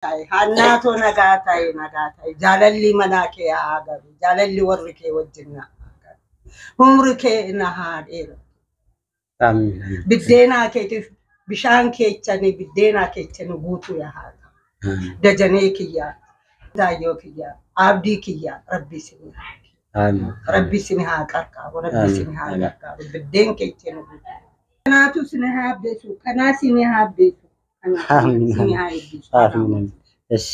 Hannaatoo nagaa ta'e jaalalli manaa kee haa galu jaalalli warri kee wajjin humri kee na haa dheeru. Biddeenaa keetiif bishaan keechanii biddeenaa keechanii guutuu yaa haa ta'u. Dajanee kiyyaa Zaayyoo kiyyaa abdii kiyyaa rabbi sinii rabbi sinii haa qarqaaru rabbi sinii haa qarqaaru biddeen keechanii guutuu. Kanaatu sinii haa abdeessu kanaa sinii haa abdeessu. Amin. Yes.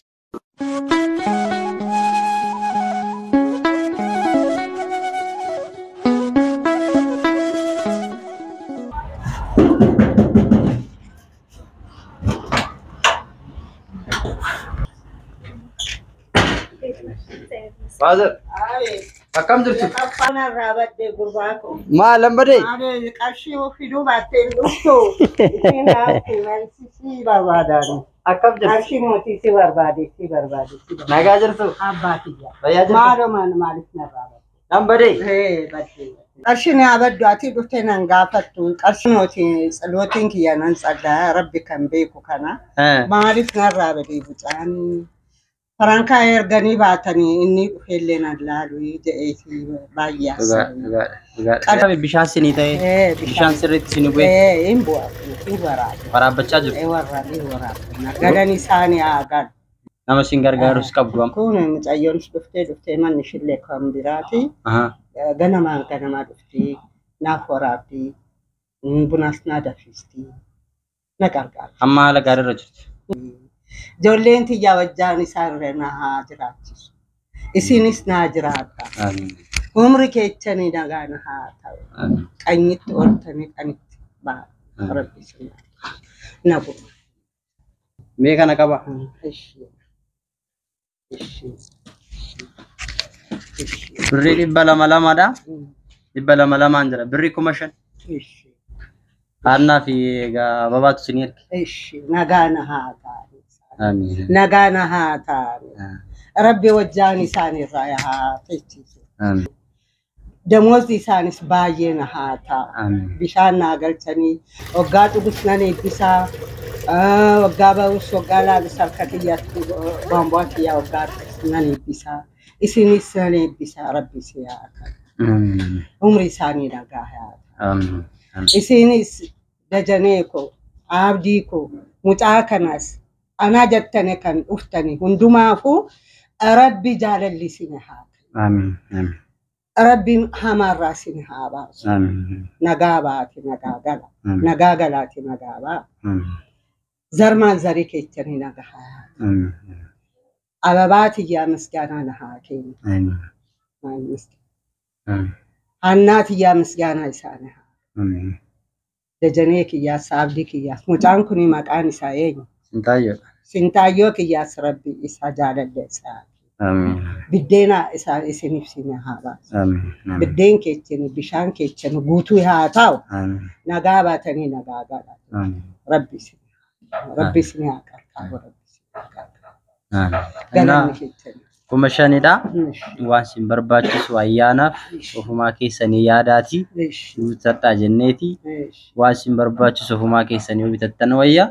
Father. Akam jirtu? Kana raabadde gurbaako. Maalam bade? Maale qarshii ofiduu baattee dhuftu. Isin haati barbaadani. Akam jirtu? Qarshii mootii si barbaade. Nagaa jirtu? Abbaatiyya. Fayyaa jirtu? Maaloo maaliif na raabadde? Nam bade? Badde. Qarshii ni abaddu ati dhuftee nan gaafattu. Qarshii mootii tsalootiin kiyya nan tsagaa rabbi kan beeku kana. Maaliif na raabadde bucaanii? Farankaa erganii baatanii inni dhufeellee nan laalu jedheetii baay'ee Qabe bishaan sinii ta'e bishaan sirriitti sinii bu'e hin bu'atu hin waraabatu waraabbachaa jiru waraabatu galan isaanii haa galu nama sin gargaarus qabdu amma kun mucayyoonis dhuftee manni ishillee kan biraati ganamaa dhuftee naaf waraabdi bunas na danfisti na gargaara amma haala gaariirra jirti. Ijoolleen tiyyaa wajjaan isaanirra na haa jiraachisu. Isinis na jiraata. Umri keechanii nagaa na haa ta'u. Qanyitti ooltanii qanitti ba'a. Rabbi sinaa. Na bu'u. Mee kana qaba? Birrii 200dha. 200 jira. Birrii 5,000. Haannaa fi babaatu sinii erge. Nagaa na haa ta'u. Amin. Nagana haa ta'u. Rabbi wajjaan isaanirraa haa teechisu. Amin. Damoozi isaanis baay'ee na haa ta'u. Bishaan naa galchanii waggaa dhugus nan eebbisaa waggaa bahus waggaa laalus harka kiyyaatti baambaa kiyyaa waggaa nan eebbisaa. Isinis nan eebbisaa rabbi si haa ta'u. Umri isaanii nagaa haa ta'u. Isinis dajanee koo abdii koo mucaa kanas أنا جتني كان أفتني هندما فو ربي جعل لي سنها آمين آمين ربي همار راسي هابا آمين نجاباتي نجاغلاتي نجابا زرمان زريك يتني نجاها آمين أباباتي يا مسكانا نهاكين آمين آمين هناتي يا مسكانا إسانها آمين دجنيك يا سابديك يا مجانكني مكاني سايين Sintaayyoo kiyyaas rabbi isaa jaalallee isaa. Biddeena isaa isiniif sinii haa baasu. Biddeen keechanii bishaan keechanii guutuu haa ta'u. Nagaa baatanii nagaa galaa. Rabbi sinii haa qarqaaru. Galanni keechanii. 5,000dha. Waan sin barbaachisu ayyaanaaf ofumaa keessanii yaadaati. Bitadhaa jenneeti. Waan sin barbaachisu ofumaa keessanii bitattan wayya.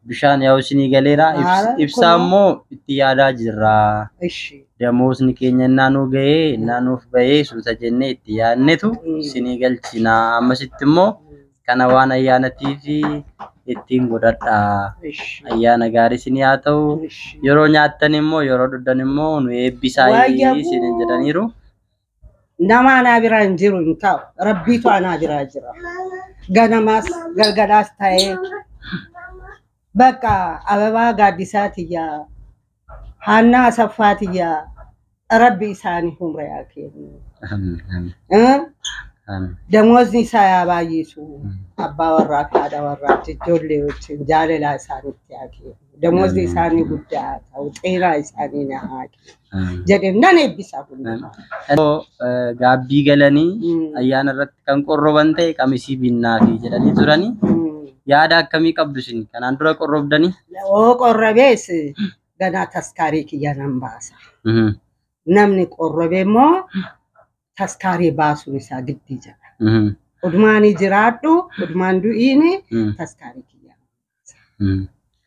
Bishaan yaa'u isinii galeera. Ibsaa immoo itti yaadaa jirra. Damoosni keenya naannoo gahee naannoof bahee suuta jennee itti yaadnetu isinii galchina. Ammasitti immoo kana waan ayyaanatiif ittiin godhadhaa. Ayyaana gaarii isinii haa ta'u. Yeroo nyaattan immoo yeroo dhudhan immoo nu eebbisaa isin jedhaniiru. Nama anaa bira hin jiru hin ta'u. Rabbiitu anaa bira jira. Ganamaas galgalaas ta'ee bakka ababaa gaaddisaatiyyaa Hannaa Asaffaatiyyaa Rabbi isaanii humna yaa kennu. Damoozni isaa yaa baay'isu. Abbaa warraa fi haadha warraa ijoollee wajjin jaalala isaaniitti yaa kennu. Damoozni isaanii guddaa ta'u xeeraa isaanii na haa kennu. Jedhee nan eebbisaa hundumaa. Gaabbii galanii ayyaana irratti kan qorroban ta'e qamisii binnaa fi jedhanii turanii. Yaada akkamii qabdu isin kanaan dura qorrobdanii? Qorrobees ganaa taskaarii kiyya nan baasa. Namni qorrobe immoo taskaarii baasuun isaa giddii jira. Odumaanii jiraadhu, odumaan du'iini taskaarii kiyya.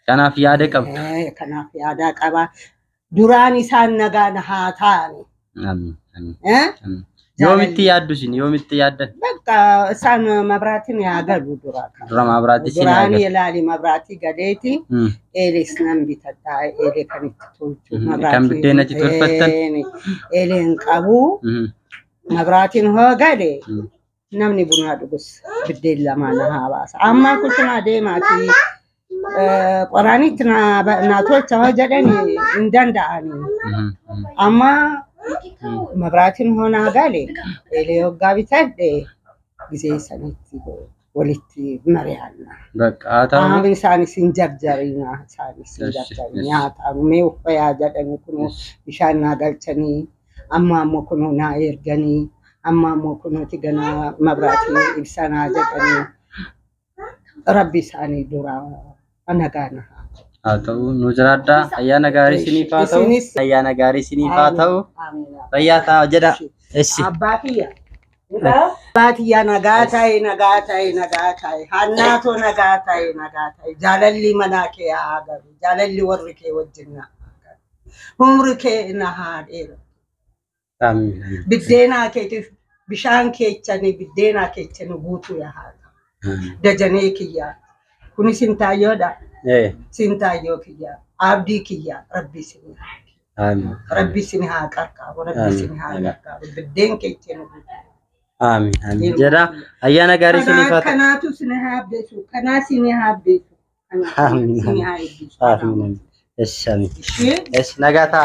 كان في يادك أب كان في يادك أبا دراني سان نجان هاتاني آمين آمين يوم التيادوسين يوم التيادن بقى سان مبراتين يا قلب درا مبراتي سين دراني لالي مبراتي قديتي إلي سنم بتدعي إلي كانت تقول كم بدينا تتولفتن إلي انقبو مبراتين هو قدي نمني بنادو بس بديل لما نها باس أما كنتنا ديماتي قرانيتنا ناتول تواجدني اندان دعاني أما مبراتين هنا قالي إلي وقابي تدي جزي سنتي ولتي مريانا بقى آمين ساني سنجرجرينا ساني سنجرجرينا تامي وفيا جدني كنو بشان قلتني أما مو كنو ناير جني أما مو كنو تجنا مبراتي إبسانا جدني ربي ساني دورا أنا قانا atau nujrada ayana gari sini fatau ayana gari sini fatau raya ta jada esi abatiya nagatai hannato nagatai jalalli manake ya agaru jalalli warrike wajinna humrike nahade amin bidena ke bishan ke chani bidena ke chani butu ya hada dajane kiya kuni sinta yoda sinta yokiya abdi kiya rabbi sini amin rabbi sini ha karka rabbi sini ha karka bidden ke chani amin amin jada ayana gari sini fata kanatu sini habdesu kana sini habdesu amin amin es nagata